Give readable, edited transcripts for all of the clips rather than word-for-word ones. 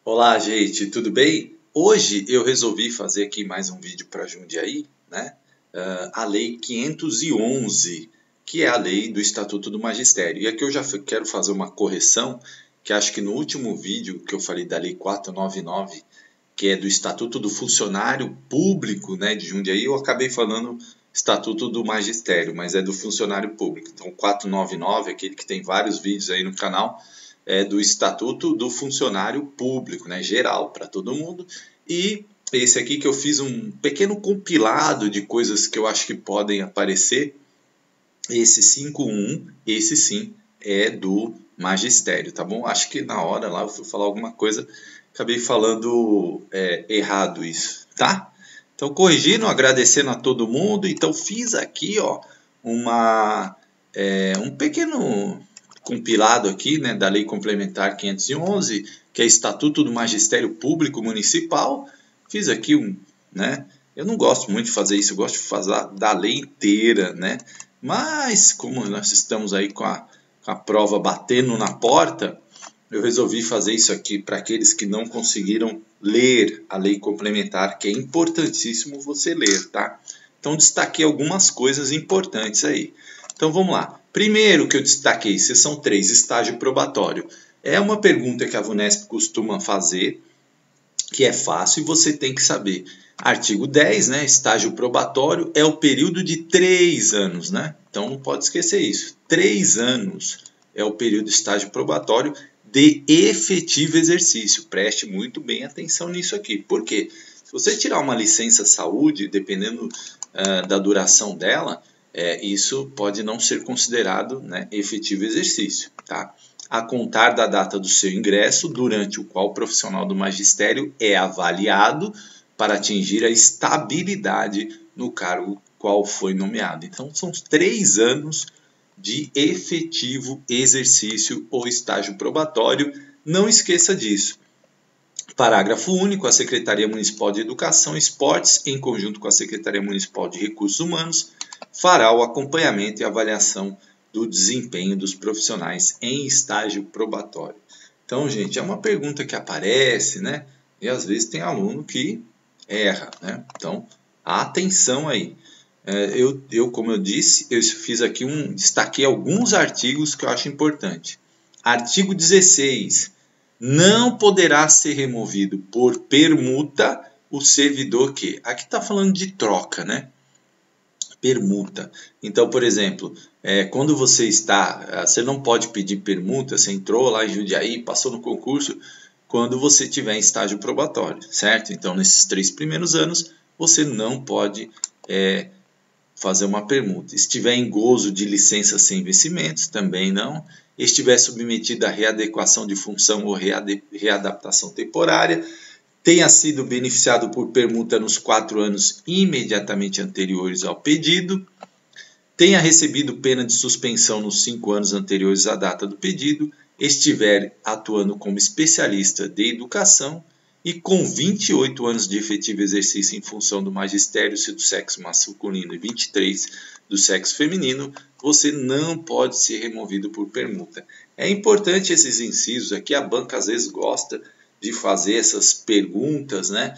Olá, gente, tudo bem? Hoje eu resolvi fazer aqui mais um vídeo para Jundiaí, né? A Lei 511, que é a lei do Estatuto do Magistério. E aqui eu já quero fazer uma correção, que acho que no último vídeo que eu falei da Lei 499, que é do Estatuto do Funcionário Público, né, de Jundiaí, eu acabei falando Estatuto do Magistério, mas é do Funcionário Público. Então, 499, aquele que tem vários vídeos aí no canal, é do Estatuto do Funcionário Público, né, geral, para todo mundo. E esse aqui que eu fiz um pequeno compilado de coisas que eu acho que podem aparecer. Esse 51, esse sim, é do magistério, tá bom? Acho que na hora lá eu fui falar alguma coisa, acabei falando errado isso, tá? Então, corrigindo, agradecendo a todo mundo. Então, fiz aqui, ó, um pequeno compilado aqui, né, da Lei Complementar 511, que é Estatuto do Magistério Público Municipal. Fiz aqui né? Eu não gosto muito de fazer isso, eu gosto de fazer da lei inteira, né? Mas, como nós estamos aí com a prova batendo na porta, eu resolvi fazer isso aqui para aqueles que não conseguiram ler a lei complementar, que é importantíssimo você ler, tá? Então, destaquei algumas coisas importantes aí. Então, vamos lá. Primeiro que eu destaquei, seção 3, estágio probatório. É uma pergunta que a VUNESP costuma fazer, que é fácil e você tem que saber. Artigo 10, né? Estágio probatório é o período de 3 anos, né? Então não pode esquecer isso. 3 anos é o período de estágio probatório de efetivo exercício. Preste muito bem atenção nisso aqui. Por quê? Se você tirar uma licença saúde, dependendo da duração dela, isso pode não ser considerado, né, efetivo exercício, tá? A contar da data do seu ingresso, durante o qual o profissional do magistério é avaliado para atingir a estabilidade no cargo qual foi nomeado. Então, são 3 anos de efetivo exercício ou estágio probatório. Não esqueça disso. Parágrafo único. A Secretaria Municipal de Educação e Esportes, em conjunto com a Secretaria Municipal de Recursos Humanos, fará o acompanhamento e avaliação do desempenho dos profissionais em estágio probatório. Então, gente, é uma pergunta que aparece, né? E às vezes tem aluno que erra, né? Então, atenção aí. Como eu disse, eu fiz aqui destaquei alguns artigos que eu acho importante. Artigo 16. Não poderá ser removido por permuta o servidor que... Aqui está falando de troca, né? Permuta. Então, por exemplo, quando você não pode pedir permuta, você entrou lá em Jundiaí, passou no concurso, quando você tiver em estágio probatório, certo? Então, nesses 3 primeiros anos, você não pode fazer uma permuta. Estiver em gozo de licença sem vencimentos, também não. Estiver submetido a readequação de função ou readaptação temporária, tenha sido beneficiado por permuta nos 4 anos imediatamente anteriores ao pedido, tenha recebido pena de suspensão nos 5 anos anteriores à data do pedido, estiver atuando como especialista de educação e com 28 anos de efetivo exercício em função do magistério, se do sexo masculino, e 23 do sexo feminino, você não pode ser removido por permuta. É importante esses incisos aqui, a banca às vezes gosta de fazer essas perguntas, né,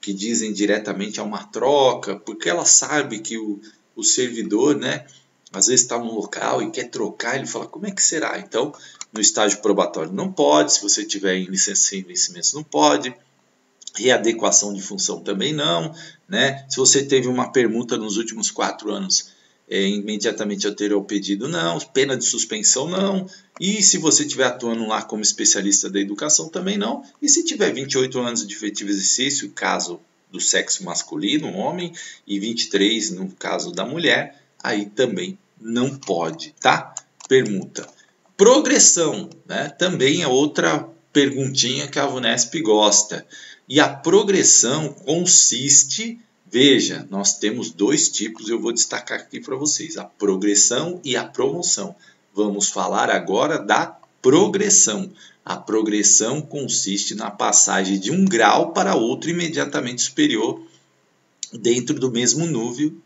que dizem diretamente a uma troca, porque ela sabe que o servidor, né, às vezes está num local e quer trocar, ele fala, como é que será? Então, no estágio probatório não pode, se você tiver em licença sem vencimentos não pode, readequação de função também não, né? Se você teve uma permuta nos últimos 4 anos, imediatamente anterior ao pedido não, pena de suspensão não, e se você estiver atuando lá como especialista da educação também não, e se tiver 28 anos de efetivo exercício, caso do sexo masculino, homem, e 23 no caso da mulher, aí também não pode, tá? Permuta. Progressão, né? Também é outra perguntinha que a VUNESP gosta. E a progressão consiste, veja, nós temos 2 tipos, eu vou destacar aqui para vocês, a progressão e a promoção. Vamos falar agora da progressão. A progressão consiste na passagem de um grau para outro imediatamente superior, dentro do mesmo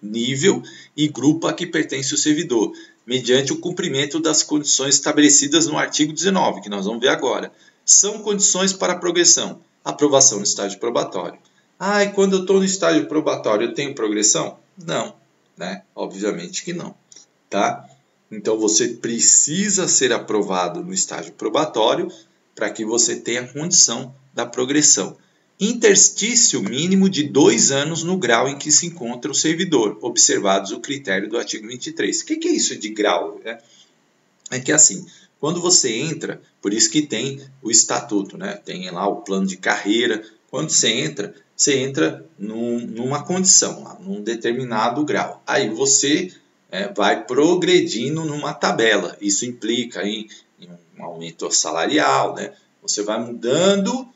nível e grupo a que pertence o servidor, mediante o cumprimento das condições estabelecidas no artigo 19, que nós vamos ver agora. são condições para a progressão. Aprovação no estágio probatório. Ah, e quando eu estou no estágio probatório, eu tenho progressão? Não, né? Obviamente que não, tá? Então, você precisa ser aprovado no estágio probatório para que você tenha a condição da progressão. Interstício mínimo de 2 anos no grau em que se encontra o servidor, observados o critério do artigo 23. O que é isso de grau? É que assim, quando você entra, por isso que tem o estatuto, né? Tem lá o plano de carreira. Quando você entra numa condição, num determinado grau. Aí você vai progredindo numa tabela. Isso implica em um aumento salarial, né? Você vai mudando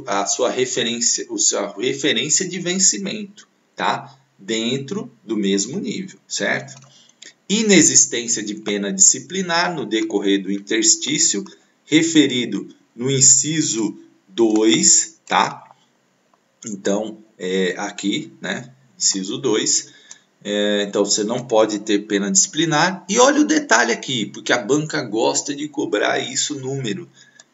a sua referência de vencimento, tá? Dentro do mesmo nível, certo? Inexistência de pena disciplinar no decorrer do interstício, referido no inciso 2, tá? Então, aqui, né? Inciso 2. Então, você não pode ter pena disciplinar. E olha o detalhe aqui, porque a banca gosta de cobrar isso número.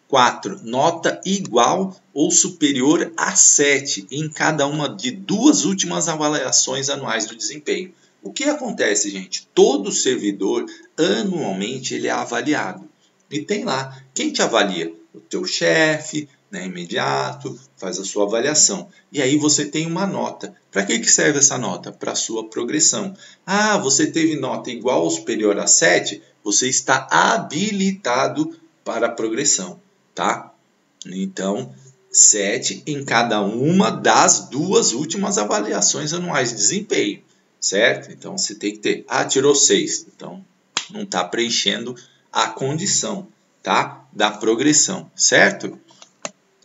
4. Nota igual ou superior a 7 em cada uma de 2 últimas avaliações anuais do desempenho. O que acontece, gente? Todo servidor, anualmente, ele é avaliado. E tem lá, quem te avalia? O teu chefe, né, imediato, faz a sua avaliação. E aí você tem uma nota. Para que serve essa nota? Para a sua progressão. Ah, você teve nota igual ou superior a 7, você está habilitado para a progressão, tá? Então, 7 em cada uma das 2 últimas avaliações anuais de desempenho, certo? Então, você tem que ter. Ah, tirou 6. Então, não está preenchendo a condição, tá? Da progressão, certo?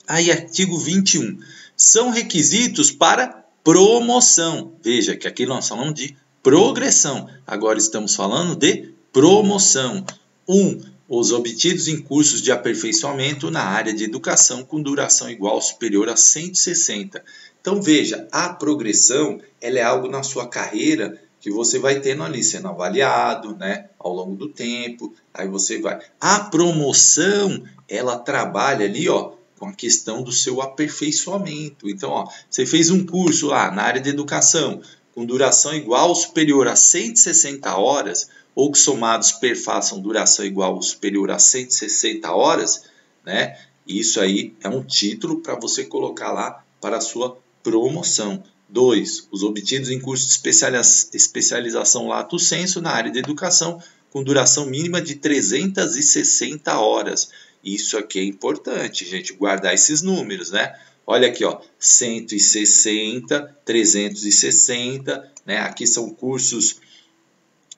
Aí, artigo 21. São requisitos para promoção. Veja que aqui nós falamos de progressão. Agora estamos falando de promoção. 1. Os obtidos em cursos de aperfeiçoamento na área de educação com duração igual ou superior a 160. Então, veja, a progressão ela é algo na sua carreira que você vai tendo ali, sendo avaliado, né, ao longo do tempo. Aí você vai. A promoção, ela trabalha ali, ó, com a questão do seu aperfeiçoamento. Então, ó, você fez um curso lá na área de educação com duração igual ou superior a 160 horas, ou que somados perfaçam duração igual ou superior a 160 horas, né? Isso aí é um título para você colocar lá para a sua promoção. 2. Os obtidos em curso de especialização lato sensu na área de educação com duração mínima de 360 horas. Isso aqui é importante, gente, guardar esses números, né? Olha aqui, ó, 160, 360, né? Aqui são cursos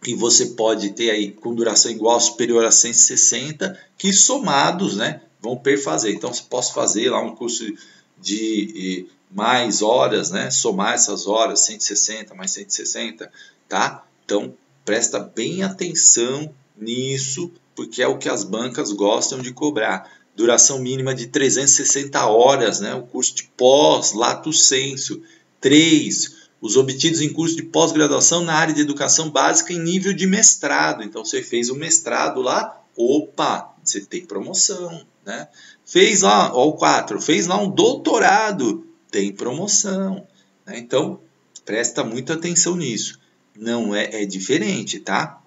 que você pode ter aí com duração igual ou superior a 160, que somados, né, vão perfazer. Então, você pode fazer lá um curso de mais horas, né, somar essas horas, 160 mais 160, tá? Então, presta bem atenção nisso, porque é o que as bancas gostam de cobrar. Duração mínima de 360 horas, né, o curso de pós, lato sensu. 3. Os obtidos em curso de pós-graduação na área de educação básica em nível de mestrado. Então, você fez um mestrado lá, opa, você tem promoção, né? Fez lá, ó, o 4, fez lá um doutorado, tem promoção, né? Então, presta muita atenção nisso. Não é diferente, tá?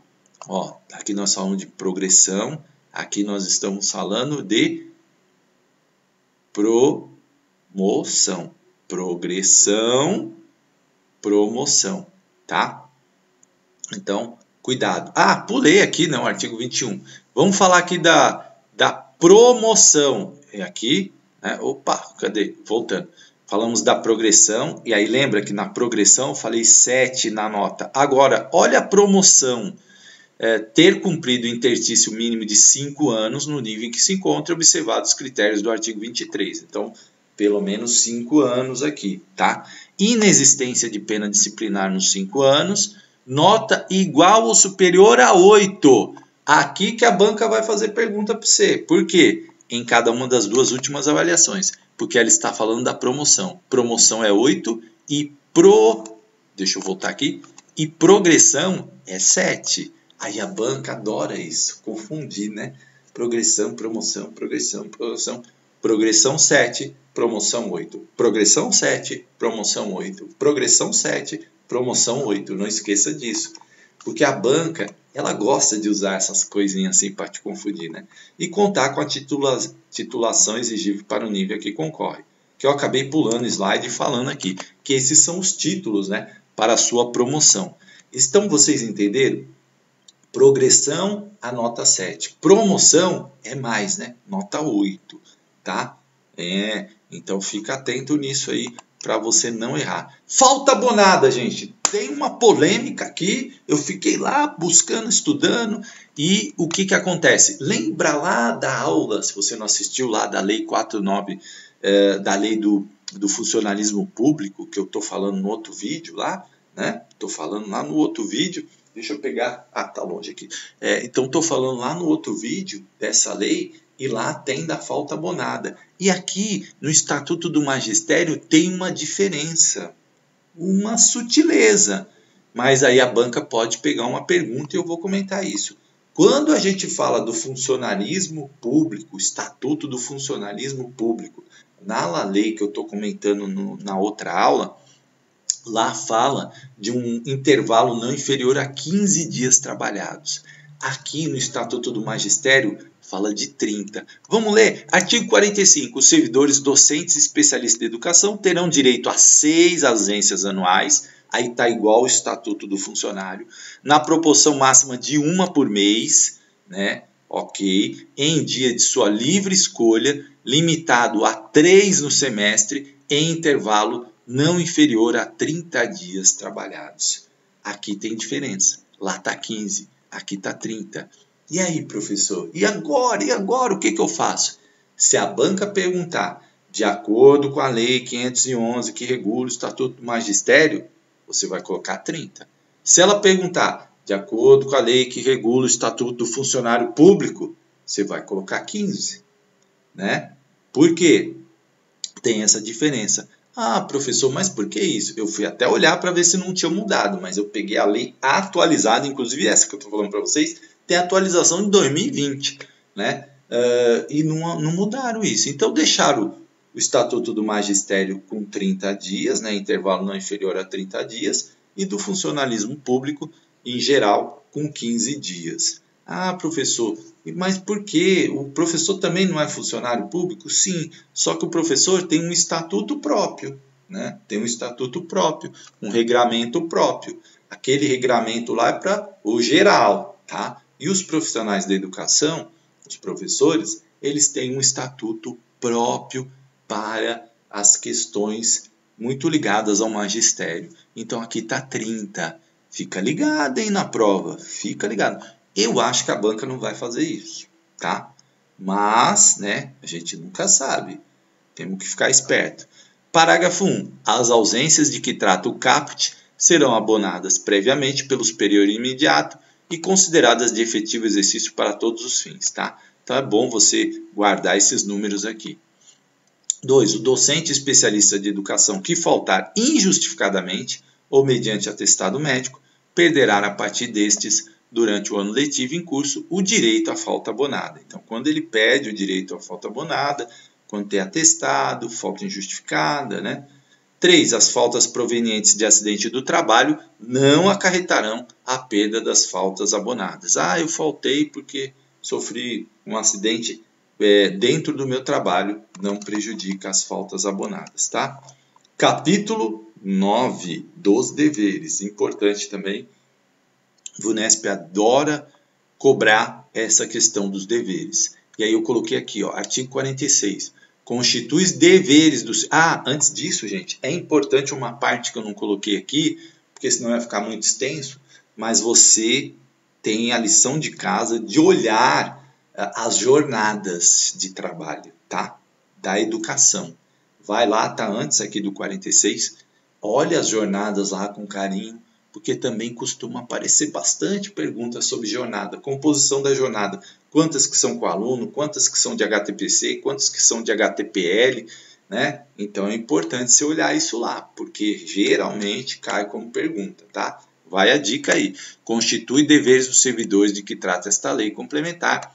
Ó, aqui nós falamos de progressão, aqui nós estamos falando de promoção. Progressão, promoção, tá? Então, cuidado. Ah, pulei aqui, não, artigo 21. Vamos falar aqui da promoção. É aqui, né? Opa, cadê? Voltando. Falamos da progressão, e aí lembra que na progressão eu falei 7 na nota. Agora, olha a promoção. Ter cumprido o interstício mínimo de 5 anos no nível em que se encontra, observados os critérios do artigo 23. Então, pelo menos 5 anos aqui, tá? Inexistência de pena disciplinar nos 5 anos, nota igual ou superior a 8. Aqui que a banca vai fazer pergunta para você. Por quê? Em cada uma das 2 últimas avaliações. Porque ela está falando da promoção. Promoção é 8 e deixa eu voltar aqui. E progressão é 7. Aí a banca adora isso, confundir, né? progressão, promoção, progressão, promoção, progressão 7, promoção 8, progressão 7, promoção 8, progressão 7, promoção 8. Não esqueça disso, porque a banca, ela gosta de usar essas coisinhas assim para te confundir, né? E contar com a titulação exigível para o nível a que concorre. Que eu acabei pulando o slide e falando aqui, que esses são os títulos, né, para a sua promoção. Então, vocês entenderam? Progressão, a nota 7. Promoção é mais, né? Nota 8, tá? Então fica atento nisso aí para você não errar. Falta abonada, gente. Tem uma polêmica aqui. Eu fiquei lá buscando, estudando. E o que acontece? Lembra lá da aula, se você não assistiu lá da Lei 49, da Lei do Funcionalismo Público, que eu estou falando no outro vídeo lá, né? Estou falando lá no outro vídeo. Deixa eu pegar... Ah, tá longe aqui. Então, estou falando lá no outro vídeo dessa lei e lá tem da falta abonada. E aqui, no Estatuto do Magistério, tem uma diferença, uma sutileza. Mas aí a banca pode pegar uma pergunta e eu vou comentar isso. Quando a gente fala do funcionalismo público, Estatuto do Funcionalismo Público, na lei que eu estou comentando na outra aula, lá fala de um intervalo não inferior a 15 dias trabalhados. Aqui no Estatuto do Magistério fala de 30. Vamos ler? Artigo 45. Os servidores docentes e especialistas de educação terão direito a 6 ausências anuais. Aí está igual o Estatuto do Funcionário. Na proporção máxima de 1 por mês, né? Ok. Em dia de sua livre escolha, limitado a 3 no semestre, em intervalo não inferior a 30 dias trabalhados. Aqui tem diferença. Lá está 15, aqui está 30. E aí, professor? E agora? E agora o que eu faço? Se a banca perguntar, de acordo com a Lei 511, que regula o Estatuto do Magistério, você vai colocar 30. Se ela perguntar, de acordo com a lei que regula o Estatuto do Funcionário Público, você vai colocar 15. Né? Por quê? Tem essa diferença. Ah, professor, mas por que isso? Eu fui até olhar para ver se não tinha mudado, mas eu peguei a lei atualizada, inclusive essa que eu estou falando para vocês, tem atualização de 2020, né? E não mudaram isso. Então deixaram o Estatuto do Magistério com 30 dias, né? Intervalo não inferior a 30 dias, e do funcionalismo público, em geral, com 15 dias. Ah, professor, mas por quê? O professor também não é funcionário público? Sim, só que o professor tem um estatuto próprio, né? Tem um estatuto próprio, um regramento próprio. Aquele regramento lá é para o geral, tá? E os profissionais da educação, os professores, eles têm um estatuto próprio para as questões muito ligadas ao magistério. Então aqui está 30. Fica ligado, hein, na prova. Fica ligado. Eu acho que a banca não vai fazer isso, tá? Mas, né, a gente nunca sabe. Temos que ficar esperto. Parágrafo 1. As ausências de que trata o caput serão abonadas previamente pelo superior imediato e consideradas de efetivo exercício para todos os fins, tá? Então é bom você guardar esses números aqui. 2. O docente especialista de educação que faltar injustificadamente ou mediante atestado médico perderá a partir destes, durante o ano letivo em curso, o direito à falta abonada. Então, quando ele pede o direito à falta abonada, quando tem atestado, falta injustificada, né? 3. As faltas provenientes de acidente do trabalho não acarretarão a perda das faltas abonadas. Ah, eu faltei porque sofri um acidente dentro do meu trabalho, não prejudica as faltas abonadas, tá? Capítulo 9 dos deveres. Importante também. O VUNESP adora cobrar essa questão dos deveres. E aí eu coloquei aqui, ó, artigo 46. Constitui os deveres dos... Ah, antes disso, gente, é importante uma parte que eu não coloquei aqui, porque senão vai ficar muito extenso, mas você tem a lição de casa de olhar as jornadas de trabalho, tá? Da educação. Vai lá, tá antes aqui do 46, olha as jornadas lá com carinho, porque também costuma aparecer bastante perguntas sobre jornada, composição da jornada, quantas que são com aluno, quantas que são de HTPC, quantas que são de HTPL, né? Então é importante você olhar isso lá, porque geralmente cai como pergunta, tá? Vai a dica aí. Constitui deveres dos servidores de que trata esta lei complementar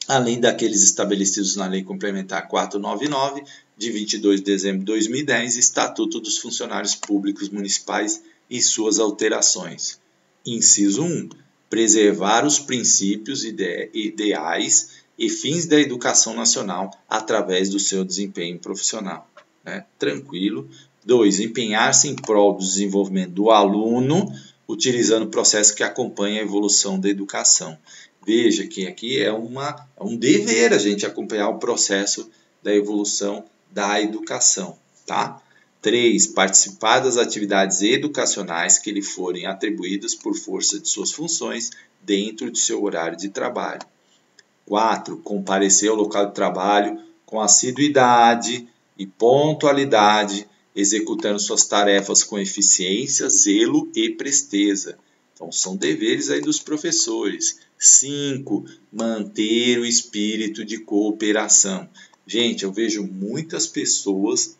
além daqueles estabelecidos na Lei Complementar 499, de 22 de dezembro de 2010, Estatuto dos Funcionários Públicos Municipais e suas alterações. Inciso 1. Preservar os princípios, ideais e fins da educação nacional através do seu desempenho profissional. Né? Tranquilo. 2. Empenhar-se em prol do desenvolvimento do aluno, utilizando o processo que acompanha a evolução da educação. Veja que aqui é um dever a gente acompanhar o processo da evolução da educação. Tá? 3. Participar das atividades educacionais que lhe forem atribuídas por força de suas funções dentro de seu horário de trabalho. 4. Comparecer ao local de trabalho com assiduidade e pontualidade, executando suas tarefas com eficiência, zelo e presteza. Então, são deveres aí dos professores. 5. Manter o espírito de cooperação. Gente, eu vejo muitas pessoas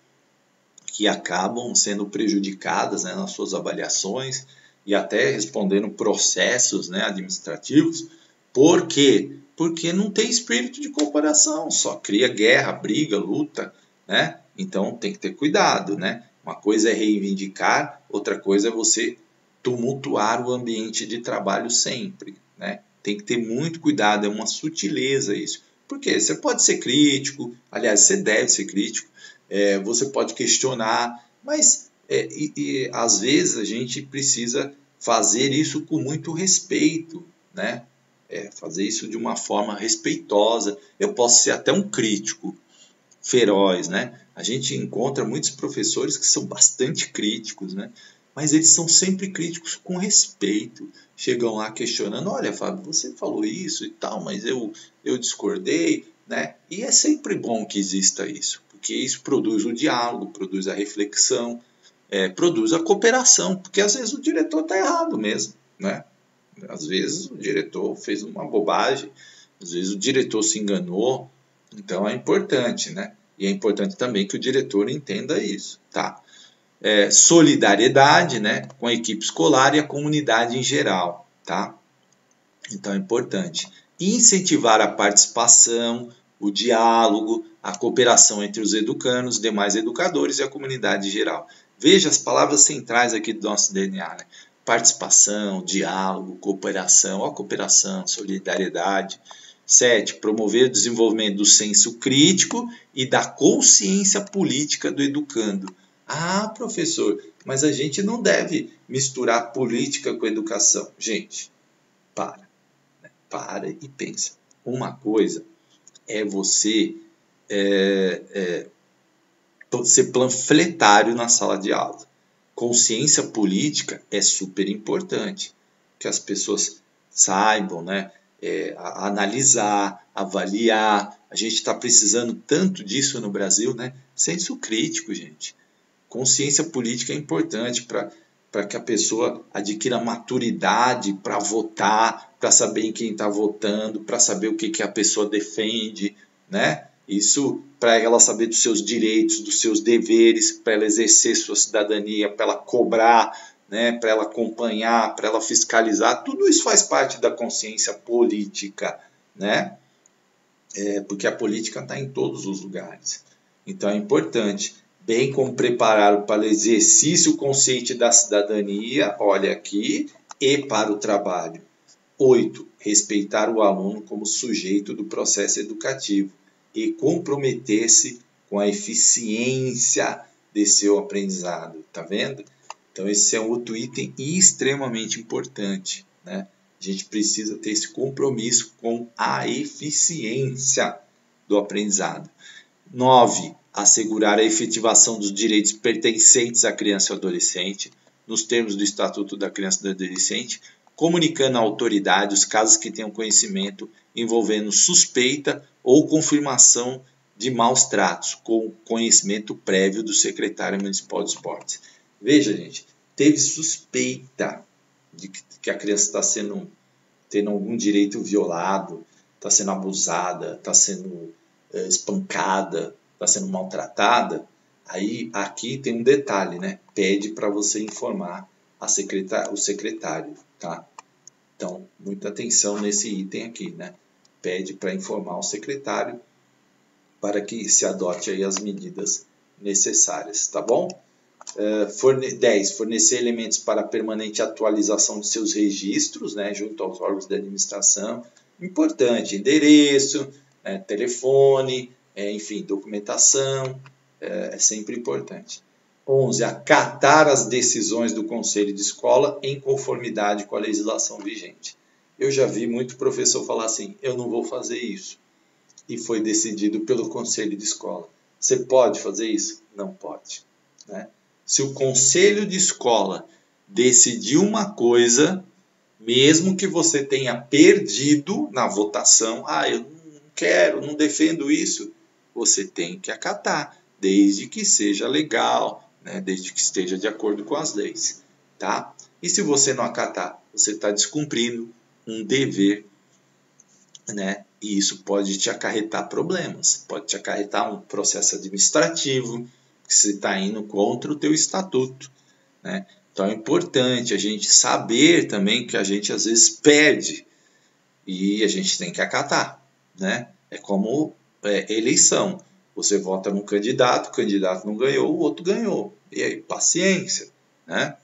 que acabam sendo prejudicadas, né, nas suas avaliações e até respondendo processos, né, administrativos. Por quê? Porque não tem espírito de cooperação, só cria guerra, briga, luta, né? Então tem que ter cuidado, né? Uma coisa é reivindicar, outra coisa é você tumultuar o ambiente de trabalho sempre, né? Tem que ter muito cuidado, é uma sutileza isso. Porque você pode ser crítico, aliás, você deve ser crítico, você pode questionar, mas às vezes a gente precisa fazer isso com muito respeito, né? Fazer isso de uma forma respeitosa. Eu posso ser até um crítico feroz, né? A gente encontra muitos professores que são bastante críticos, né? Mas eles são sempre críticos com respeito. Chegam lá questionando, olha, Fábio, você falou isso e tal, mas eu discordei, né? E é sempre bom que exista isso, porque isso produz o diálogo, produz a reflexão, produz a cooperação, porque às vezes o diretor está errado mesmo, né? Às vezes o diretor fez uma bobagem, às vezes o diretor se enganou, então é importante, né? E é importante também que o diretor entenda isso, tá? Solidariedade, né, com a equipe escolar e a comunidade em geral, tá? Então é importante incentivar a participação, o diálogo, a cooperação entre os educandos, os demais educadores e a comunidade em geral. Veja as palavras centrais aqui do nosso DNA, né? Participação, diálogo, cooperação, solidariedade. 7. Promover o desenvolvimento do senso crítico e da consciência política do educando. Ah, professor, mas a gente não deve misturar política com educação. Gente, para e pensa. Uma coisa é você ser panfletário na sala de aula. Consciência política é super importante, que as pessoas saibam, né, analisar, avaliar. A gente está precisando tanto disso no Brasil, né? Senso crítico, gente. Consciência política é importante para que a pessoa adquira maturidade para votar, para saber em quem está votando, para saber o que a pessoa defende, né? Isso para ela saber dos seus direitos, dos seus deveres, para ela exercer sua cidadania, para ela cobrar, né? Para ela acompanhar, para ela fiscalizar. Tudo isso faz parte da consciência política, né? Porque a política está em todos os lugares. Então é importante, bem como preparar para o exercício consciente da cidadania, olha aqui, e para o trabalho. 8. Respeitar o aluno como sujeito do processo educativo e comprometer-se com a eficiência de seu aprendizado. Tá vendo? Então esse é outro item extremamente importante, né? A gente precisa ter esse compromisso com a eficiência do aprendizado. 9. Assegurar a efetivação dos direitos pertencentes à criança e ao adolescente, nos termos do Estatuto da Criança e do Adolescente, comunicando à autoridade os casos que tenham conhecimento envolvendo suspeita ou confirmação de maus tratos, com conhecimento prévio do secretário municipal de esportes. Veja, gente, teve suspeita de que a criança está tendo algum direito violado, está sendo abusada, está sendo espancada, está sendo maltratada. Aí aqui tem um detalhe, né? Pede para você informar o secretário, tá? Então, muita atenção nesse item aqui, né? pede para informar o secretário para que se adote aí as medidas necessárias, tá bom? 10. Fornecer elementos para permanente atualização de seus registros, né, junto aos órgãos de administração. Importante, endereço, telefone, enfim, documentação, é sempre importante. 11. Acatar as decisões do conselho de escola em conformidade com a legislação vigente. Eu já vi muito professor falar assim, eu não vou fazer isso. E foi decidido pelo conselho de escola. Você pode fazer isso? Não pode, né? Se o conselho de escola decidir uma coisa, mesmo que você tenha perdido na votação, eu não quero, não defendo isso, você tem que acatar, desde que seja legal, né? Desde que esteja de acordo com as leis, tá? E se você não acatar, você está descumprindo um dever, né? E isso pode te acarretar problemas, pode te acarretar um processo administrativo, que você está indo contra o teu estatuto, né? Então é importante a gente saber também que a gente às vezes perde e a gente tem que acatar, né? É como eleição, você vota num candidato, o candidato não ganhou, o outro ganhou, e aí paciência, né?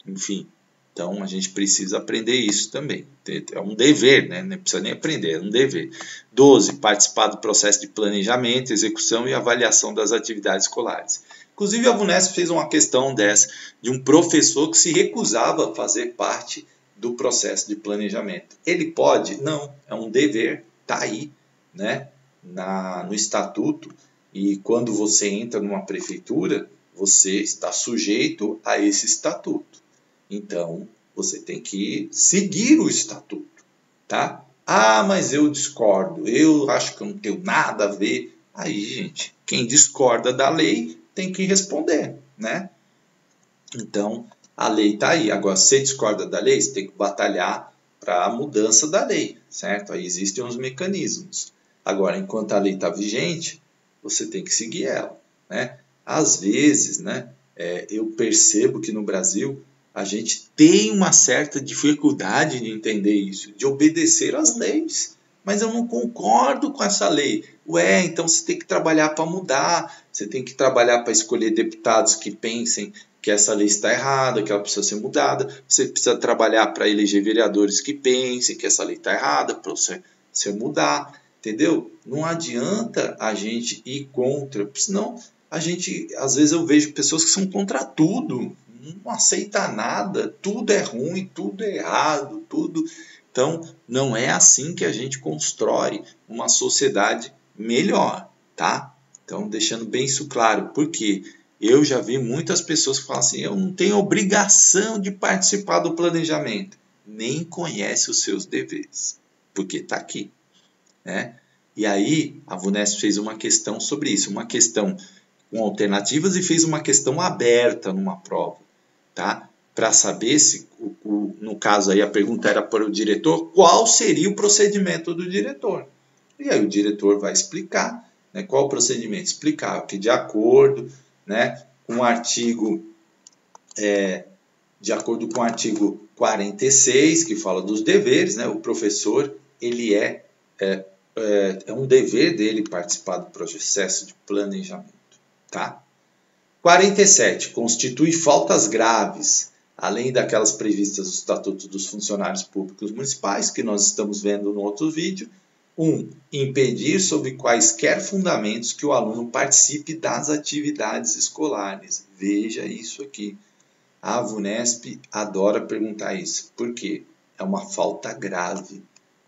Enfim. Então, a gente precisa aprender isso também. É um dever, né? Não precisa nem aprender, é um dever. 12. Participar do processo de planejamento, execução e avaliação das atividades escolares. Inclusive, a VUNESP fez uma questão dessa, de um professor que se recusava a fazer parte do processo de planejamento. Ele pode? Não, é um dever, está aí, né? No estatuto. E quando você entra numa prefeitura, você está sujeito a esse estatuto. Então, você tem que seguir o estatuto, tá? Mas eu discordo, eu acho que eu não tenho nada a ver. Aí, gente, quem discorda da lei tem que responder, né? Então, a lei está aí. Agora, se você discorda da lei, você tem que batalhar para a mudança da lei, certo? Aí existem uns mecanismos. Agora, enquanto a lei está vigente, você tem que seguir ela, né? Às vezes, né, eu percebo que no Brasil a gente tem uma certa dificuldade de entender isso, de obedecer às leis. Mas eu não concordo com essa lei. Então você tem que trabalhar para mudar, você tem que trabalhar para escolher deputados que pensem que essa lei está errada, que ela precisa ser mudada. Você precisa trabalhar para eleger vereadores que pensem que essa lei está errada, para você mudar, entendeu? Não adianta a gente ir contra, senão às vezes eu vejo pessoas que são contra tudo, não aceita nada, tudo é ruim, tudo é errado, tudo. Então, não é assim que a gente constrói uma sociedade melhor, tá? Então, deixando bem isso claro, porque eu já vi muitas pessoas que falam assim, eu não tenho obrigação de participar do planejamento, nem conhece os seus deveres, porque está aqui, né? E aí, a VUNESP fez uma questão sobre isso, uma questão com alternativas e fez uma questão aberta numa prova, tá? Para saber se, no caso aí a pergunta era para o diretor, qual seria o procedimento do diretor. E aí o diretor vai explicar, né, qual o procedimento, explicar que de acordo, né, com o artigo, de acordo com o artigo 46, que fala dos deveres, né, o professor, ele é um dever dele participar do processo de planejamento, tá? 47. Constitui faltas graves, além daquelas previstas no Estatuto dos Funcionários Públicos Municipais, que nós estamos vendo no outro vídeo. 1. Impedir sob quaisquer fundamentos que o aluno participe das atividades escolares. Veja isso aqui. A VUNESP adora perguntar isso. Por quê? É uma falta grave,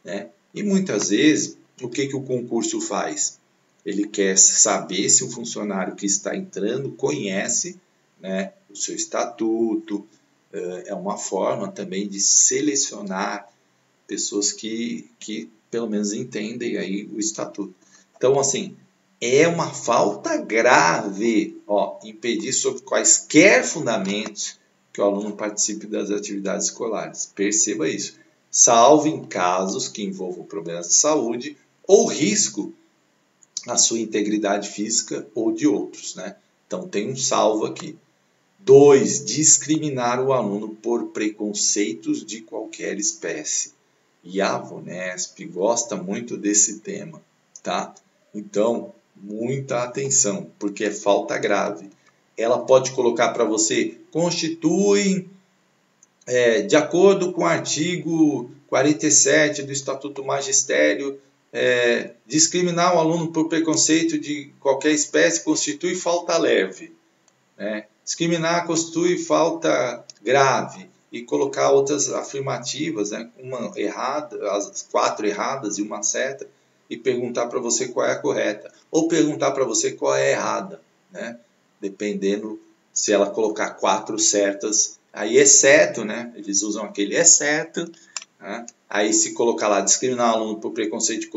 né? E muitas vezes, o que o concurso faz? Ele quer saber se o funcionário que está entrando conhece, né, o seu estatuto. É uma forma também de selecionar pessoas que pelo menos entendem aí o estatuto. Então, assim, é uma falta grave, impedir sob quaisquer fundamentos que o aluno participe das atividades escolares. Perceba isso. Salvo em casos que envolvam problemas de saúde ou risco à sua integridade física ou de outros, né? Então, tem um salvo aqui. 2. Discriminar o aluno por preconceitos de qualquer espécie. E a Vunesp gosta muito desse tema, tá? Então, muita atenção, porque é falta grave. Ela pode colocar para você, constitui, de acordo com o artigo 47 do Estatuto do Magistério, discriminar o aluno por preconceito de qualquer espécie constitui falta leve. Né? Discriminar constitui falta grave. E colocar outras afirmativas, né? Uma errada, as 4 erradas e uma certa, e perguntar para você qual é a correta. Ou perguntar para você qual é a errada. Né? Dependendo se ela colocar 4 certas, aí exceto, né? Eles usam aquele exceto. Né? Aí se colocar lá, discriminar o aluno por preconceito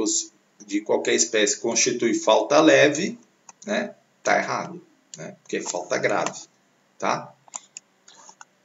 de qualquer espécie constitui falta leve, né? Tá errado, né? Porque é falta grave, tá?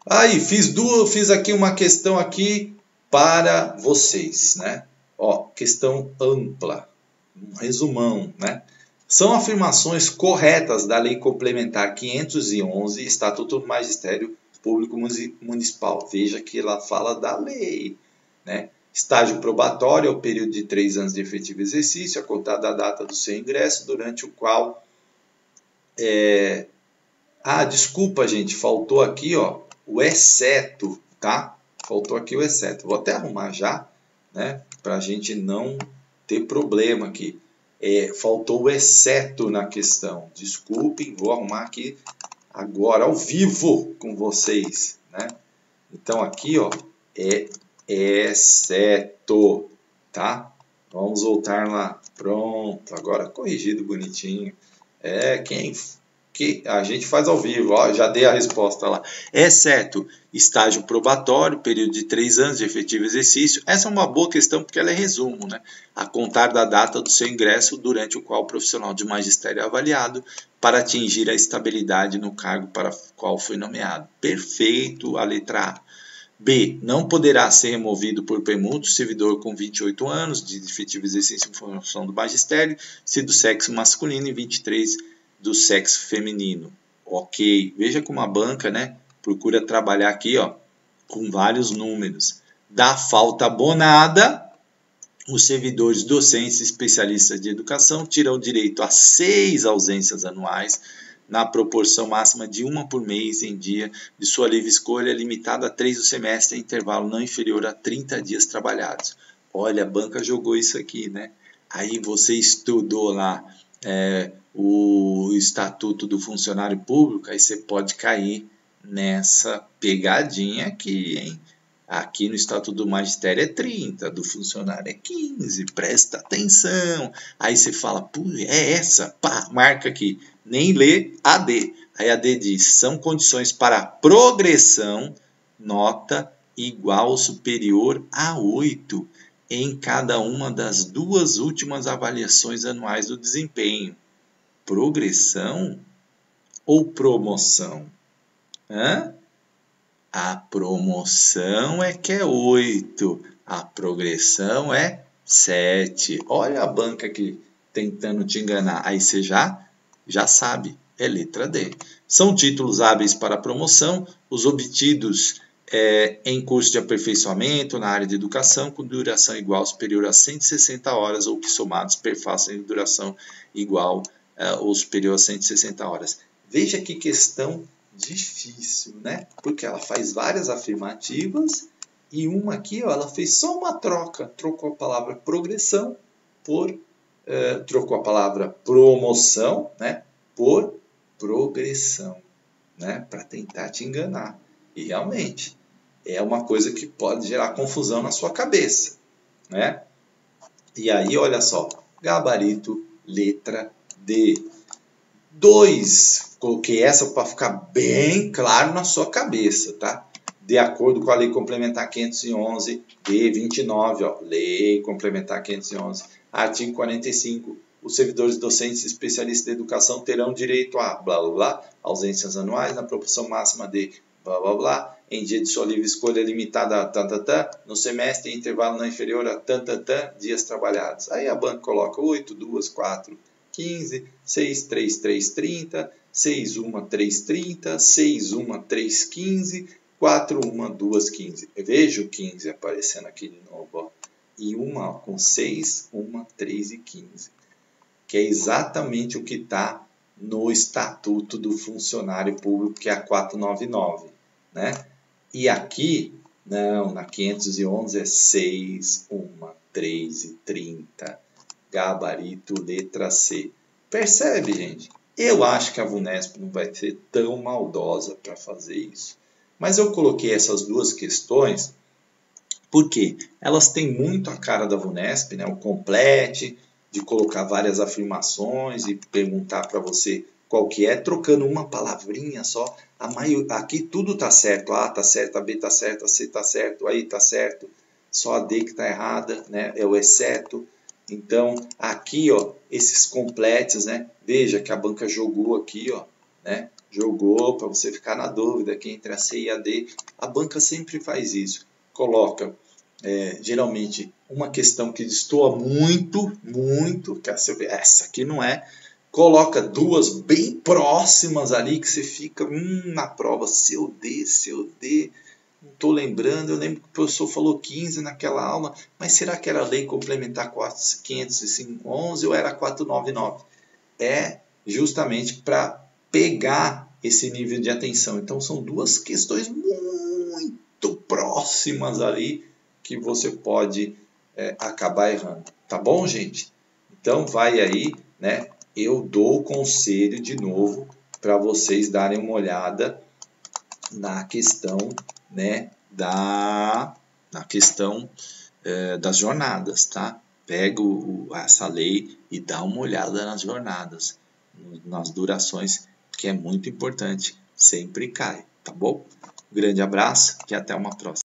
Aí, fiz aqui uma questão aqui para vocês, né? Ó, questão ampla, um resumão, né? São afirmações corretas da Lei Complementar 511, Estatuto do Magistério Público Municipal. Veja que ela fala da lei, né? Estágio probatório é o período de 3 anos de efetivo exercício, a contar da data do seu ingresso, durante o qual... desculpa, gente, faltou aqui, ó, o exceto, tá? Faltou aqui o exceto. Vou até arrumar já, né? Para a gente não ter problema aqui. Faltou o exceto na questão. Desculpem, vou arrumar aqui agora, ao vivo, com vocês, né? Então, aqui, ó, é exceto, tá? Vamos voltar lá. Pronto, agora corrigido bonitinho. Que a gente faz ao vivo, ó, já dei a resposta lá. Exceto estágio probatório, período de 3 anos de efetivo exercício. Essa é uma boa questão porque ela é resumo, né? A contar da data do seu ingresso, durante o qual o profissional de magistério é avaliado para atingir a estabilidade no cargo para o qual foi nomeado. Perfeito, a letra A. B. Não poderá ser removido por permuta o servidor com 28 anos de efetivo exercício em função do magistério, se do sexo masculino, e 23 do sexo feminino. Ok, veja como a banca, né, procura trabalhar aqui, ó, com vários números. Da falta abonada, os servidores docentes e especialistas de educação terão direito a 6 ausências anuais, na proporção máxima de 1 por mês em dia de sua livre escolha, limitada a 3 do semestre, em intervalo não inferior a 30 dias trabalhados. Olha, a banca jogou isso aqui, né? Aí você estudou lá o Estatuto do Funcionário Público, aí você pode cair nessa pegadinha aqui, hein? Aqui no Estatuto do Magistério é 30, do funcionário é 15, presta atenção. Aí você fala, é essa, pá, marca aqui. Nem lê AD. Aí AD diz, são condições para progressão, nota igual ou superior a 8 em cada uma das 2 últimas avaliações anuais do desempenho. Progressão ou promoção? A promoção é que é 8, a progressão é 7. Olha a banca aqui tentando te enganar. Aí você já sabe, é letra D. São títulos hábeis para promoção, os obtidos em curso de aperfeiçoamento na área de educação, com duração igual ou superior a 160 horas, ou que somados perfaçam duração igual ou superior a 160 horas. Veja que questão difícil, né? Porque ela faz várias afirmativas e uma aqui, ó, ela fez só uma troca. Trocou a palavra progressão por... trocou a palavra promoção, né, por progressão, né, para tentar te enganar. E realmente é uma coisa que pode gerar confusão na sua cabeça, né? E aí, olha só, gabarito, letra D. 2, coloquei essa para ficar bem claro na sua cabeça, tá? De acordo com a Lei Complementar 511 de 29, ó, Lei Complementar 511, artigo 45, os servidores docentes e especialistas de educação terão direito a blá blá blá, ausências anuais na proporção máxima de blá blá blá, em dia de sua livre escolha limitada a tantantã, no semestre em intervalo não inferior a tantantã dias trabalhados. Aí a banca coloca 8, 2, 4, 15, 6, 3, 3, 30, 6, 1, 3, 30, 6, 1, 3, 15, 4, 1, 2, 15. Veja o 15 aparecendo aqui de novo, ó. e uma ó, com 6, uma, 3 e 15. Que é exatamente o que está no Estatuto do Funcionário Público, que é a 499. Né? E aqui, não, na 511 é 6, 1, 3 e 30. Gabarito, letra C. Percebe, gente? Eu acho que a VUNESP não vai ser tão maldosa para fazer isso. Mas eu coloquei essas duas questões porque elas têm muito a cara da VUNESP, né? O complete, de colocar várias afirmações e perguntar para você qual que é, trocando uma palavrinha só. Aqui tudo está certo, A está certo, a B está certo, a C está certo, a I está certo, só a D que está errada, né? É o exceto. Então, aqui, ó, esses completos, né? Veja que a banca jogou aqui, ó, né? Jogou para você ficar na dúvida aqui entre a C e a D. A banca sempre faz isso. Coloca, geralmente, uma questão que destoa muito, que essa aqui não é. Coloca duas bem próximas ali que você fica na prova, seu D, não estou lembrando, eu lembro que o professor falou 15 naquela aula, mas será que era a lei complementar 511 ou era 499? É justamente para pegar esse nível de atenção. Então são duas questões muito próximas ali que você pode acabar errando. Tá bom, gente? Então vai aí, né? Eu dou o conselho de novo para vocês darem uma olhada na questão, né, na questão das jornadas, tá? Pega essa lei e dá uma olhada nas jornadas, nas durações, que é muito importante, sempre cai, tá bom? Um grande abraço e até uma próxima.